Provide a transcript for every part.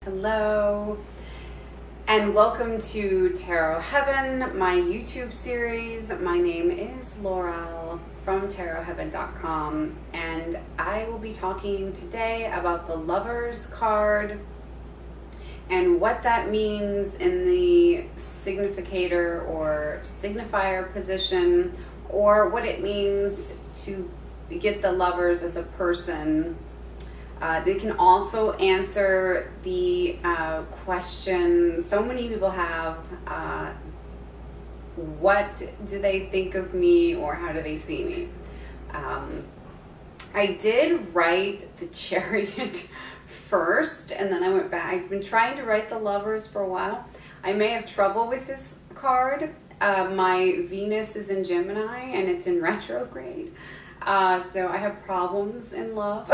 Hello, and welcome to Tarot Heaven, my YouTube series. My name is Laurelle from tarotheaven.com, and I will be talking today about the Lover's card and what that means in the Significator or Signifier position, or what it means to get the Lovers as a person. They can also answer the question so many people have, what do they think of me, or how do they see me? I did write the Chariot first, and then I went back. I've been trying to write the Lovers for a while. I may have trouble with this card. My Venus is in Gemini, and it's in retrograde. So I have problems in love.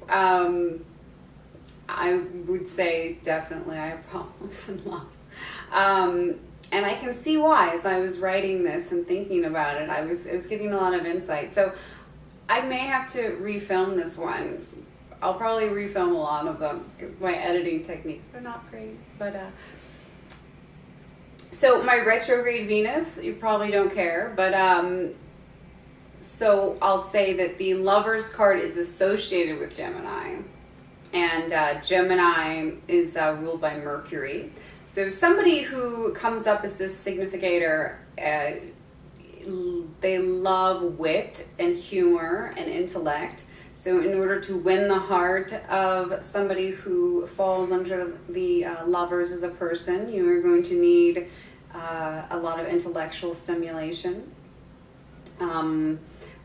I would say definitely I have problems in love. And I can see why. As I was writing this and thinking about it, it was getting a lot of insight. So I may have to refilm this one. I'll probably refilm a lot of them because my editing techniques are not great. But so my retrograde Venus, you probably don't care, but so I'll say that the Lover's card is associated with Gemini, and Gemini is ruled by Mercury. So somebody who comes up as this significator, they love wit and humor and intellect. So in order to win the heart of somebody who falls under the Lovers as a person, you are going to need a lot of intellectual stimulation.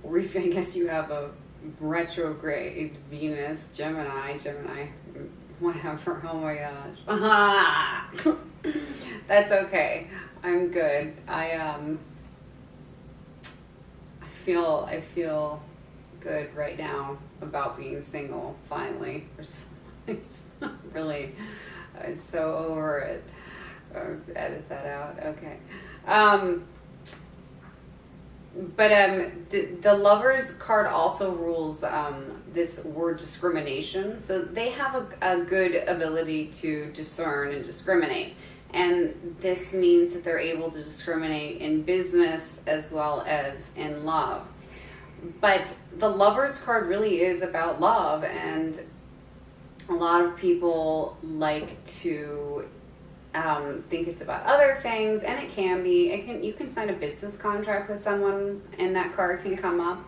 I guess you have a retrograde Venus, Gemini, whatever. Oh my gosh. That's okay. I'm good. I feel good right now about being single, finally. Really, I'm so over it. Edit that out. Okay. But the Lover's card also rules this word discrimination. So they have a good ability to discern and discriminate. And this means that they're able to discriminate in business as well as in love. But the Lover's card really is about love, and a lot of people like to think it's about other things, and it can be. You can sign a business contract with someone, and that card can come up.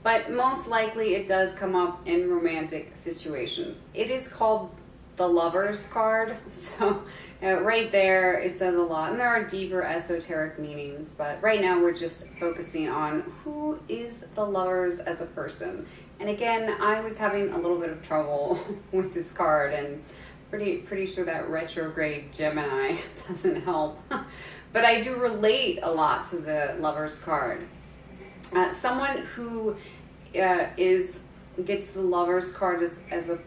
But most likely, it does come up in romantic situations. It is called the Lover's card, so right there it says a lot. And there are deeper esoteric meanings, but right now we're just focusing on who is the Lovers as a person. And again, I was having a little bit of trouble with this card, and pretty sure that retrograde Gemini doesn't help. But I do relate a lot to the Lover's card. Someone who gets the Lover's card as a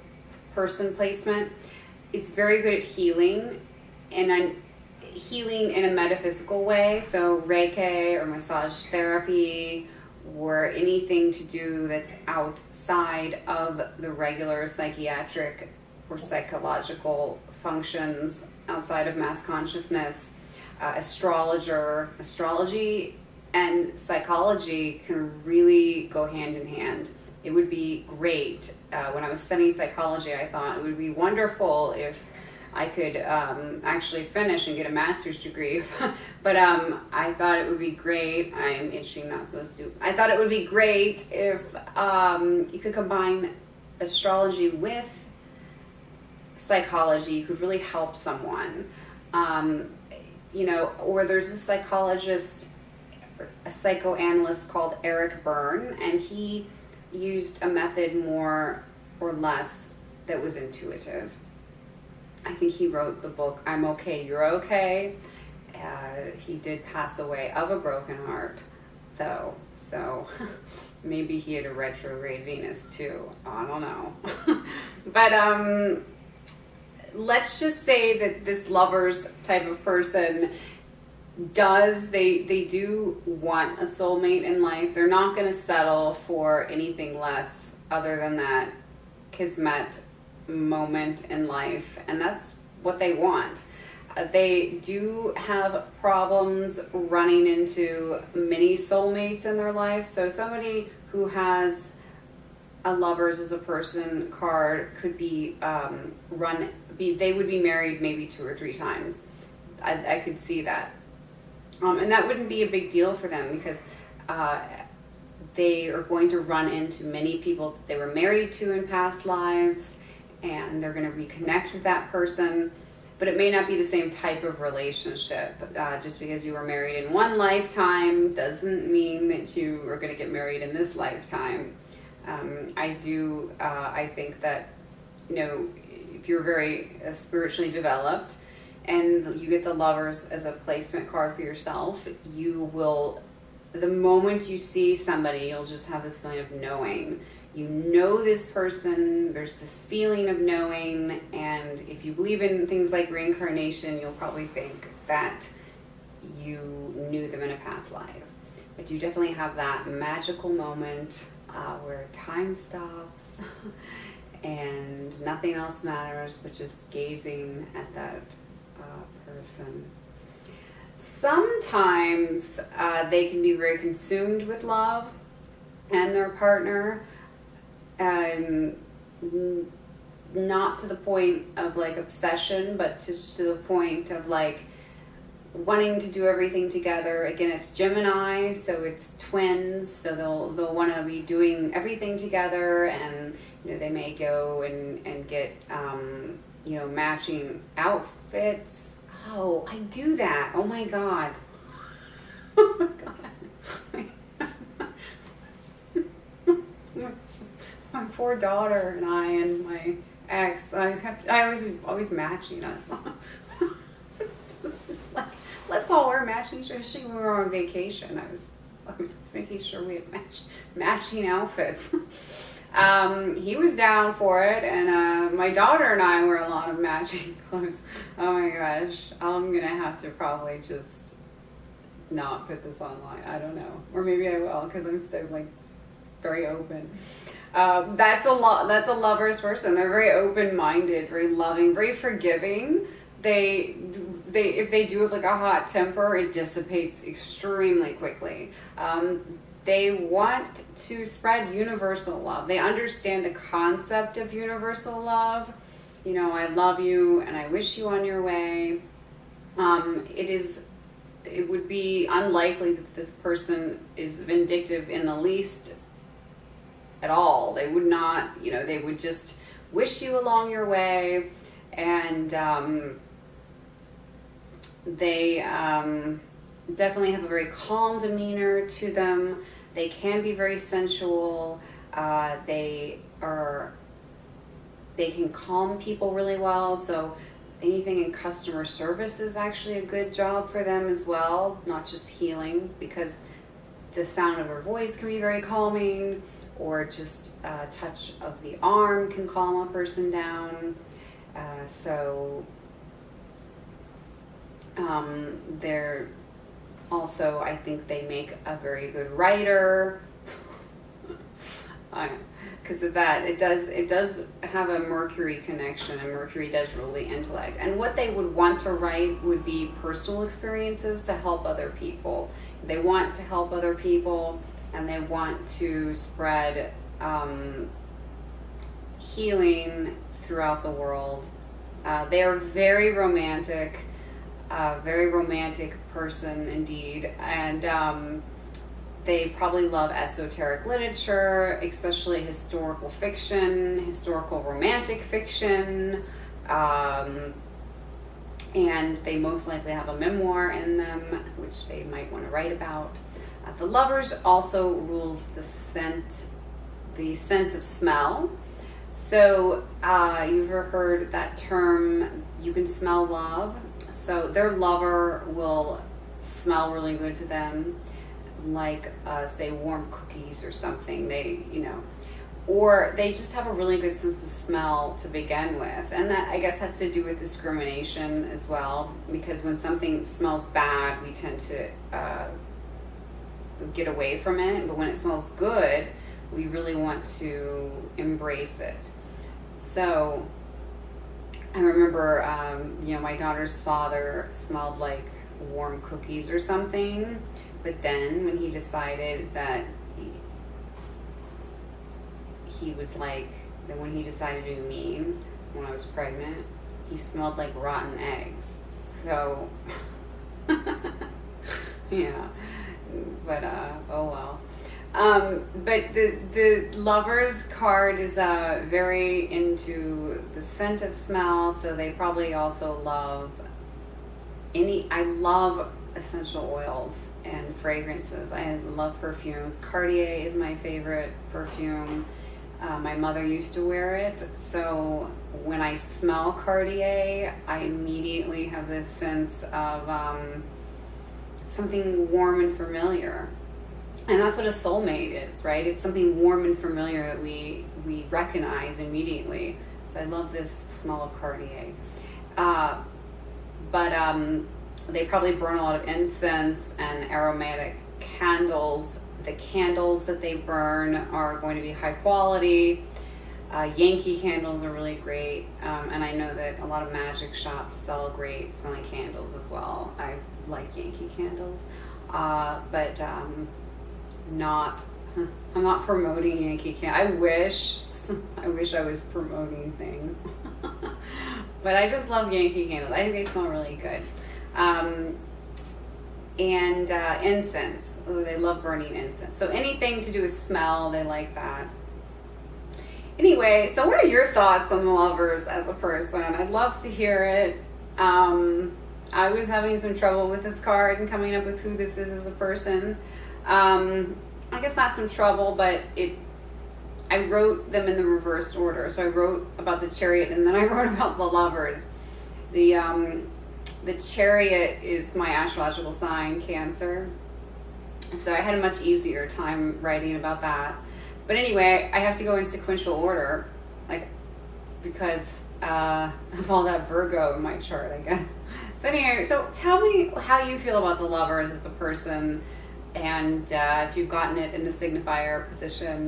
person placement is very good at healing, and healing in a metaphysical way. So Reiki or massage therapy, or anything to do that's outside of the regular psychiatric or psychological functions, outside of mass consciousness. Astrology and psychology can really go hand in hand. It would be great. When I was studying psychology, I thought it would be wonderful if I could actually finish and get a master's degree. But I thought it would be great. I'm itching, not supposed to. I thought it would be great if you could combine astrology with psychology. You could really help someone. Or there's a psychologist, a psychoanalyst called Eric Berne, and he used a method more or less that was intuitive. I think he wrote the book, I'm Okay, You're Okay. He did pass away of a broken heart, though, so maybe he had a retrograde Venus too. I don't know. But let's just say that this Lover's type of person they do want a soulmate in life. They're not going to settle for anything less other than that kismet moment in life, and that's what they want. They do have problems running into many soulmates in their life. So somebody who has a lovers as a person card could be they would be married maybe 2 or 3 times. I could see that. And that wouldn't be a big deal for them, because they are going to run into many people that they were married to in past lives, and they're going to reconnect with that person. But it may not be the same type of relationship. Just because you were married in one lifetime doesn't mean that you are going to get married in this lifetime. I think that, if you're very spiritually developed and you get the lovers as a placement card for yourself, you will, the moment you see somebody, you'll just have this feeling of knowing. You know this person, there's this feeling of knowing, and if you believe in things like reincarnation, you'll probably think that you knew them in a past life. But you definitely have that magical moment where time stops and nothing else matters but just gazing at that person. Sometimes they can be very consumed with love and their partner, not to the point of like obsession, but just to the point of like wanting to do everything together. Again, it's Gemini, so it's twins, so they'll want to be doing everything together, and they may go and get matching outfits. Oh, I do that. Oh my god. Oh my god. My poor daughter and I and my ex, I always matching us. It's just like, let's all wear matching, especially when we were on vacation. I was making sure we had matching outfits. He was down for it, and my daughter and I wear a lot of matching clothes. Oh my gosh, I'm gonna have to probably just not put this online. I don't know, or maybe I will, because I'm still like very open. That's a lover's person. They're very open-minded, very loving, very forgiving. They if they do have like a hot temper, it dissipates extremely quickly. They want to spread universal love. They understand the concept of universal love. I love you and I wish you on your way. It would be unlikely that this person is vindictive in the least at all. They would not, they would just wish you along your way, and they definitely have a very calm demeanor to them. They can be very sensual. They can calm people really well. So anything in customer service is actually a good job for them as well, not just healing, because the sound of her voice can be very calming, or just a touch of the arm can calm a person down. They're also, I think they make a very good writer. Because of that, it does have a Mercury connection, and Mercury does rule the intellect. And what they would want to write would be personal experiences to help other people. They want to help other people, and they want to spread healing throughout the world. They are very romantic person indeed, and they probably love esoteric literature, especially historical fiction, historical romantic fiction, and they most likely have a memoir in them, which they might want to write about. The lovers also rules the sense of smell. So you've ever heard that term, you can smell love? So their lover will smell really good to them, like say warm cookies or something. Or they just have a really good sense of smell to begin with. And that, I guess, has to do with discrimination as well, because when something smells bad, we tend to get away from it. But when it smells good, we really want to embrace it. So I remember, my daughter's father smelled like warm cookies or something, but then when he decided that he was like, then when he decided to be mean when I was pregnant, he smelled like rotten eggs. So, yeah, but oh well. But the Lovers card is very into the scent of smell, so they probably also love I love essential oils and fragrances. I love perfumes. Cartier is my favorite perfume. My mother used to wear it, so when I smell Cartier, I immediately have this sense of something warm and familiar. And that's what a soulmate is, right? It's something warm and familiar that we recognize immediately. So I love this smell of Cartier. But they probably burn a lot of incense and aromatic candles. The candles that they burn are going to be high quality. Yankee candles are really great. And I know that a lot of magic shops sell great smelling candles as well. I like Yankee candles. But I'm not promoting Yankee candles. I wish I was promoting things. But I just love Yankee candles. I think they smell really good. And incense. Oh, they love burning incense. So anything to do with smell, they like that. Anyway, so what are your thoughts on the Lovers as a person? I'd love to hear it. I was having some trouble with this card and coming up with who this is as a person. I guess not some trouble, but I wrote them in the reversed order. So I wrote about the Chariot, and then I wrote about the Lovers. The Chariot is my astrological sign, Cancer. So I had a much easier time writing about that. But anyway, I have to go in sequential order, because of all that Virgo in my chart, I guess. So anyway, so tell me how you feel about the Lovers as a person, and if you've gotten it in the signifier position.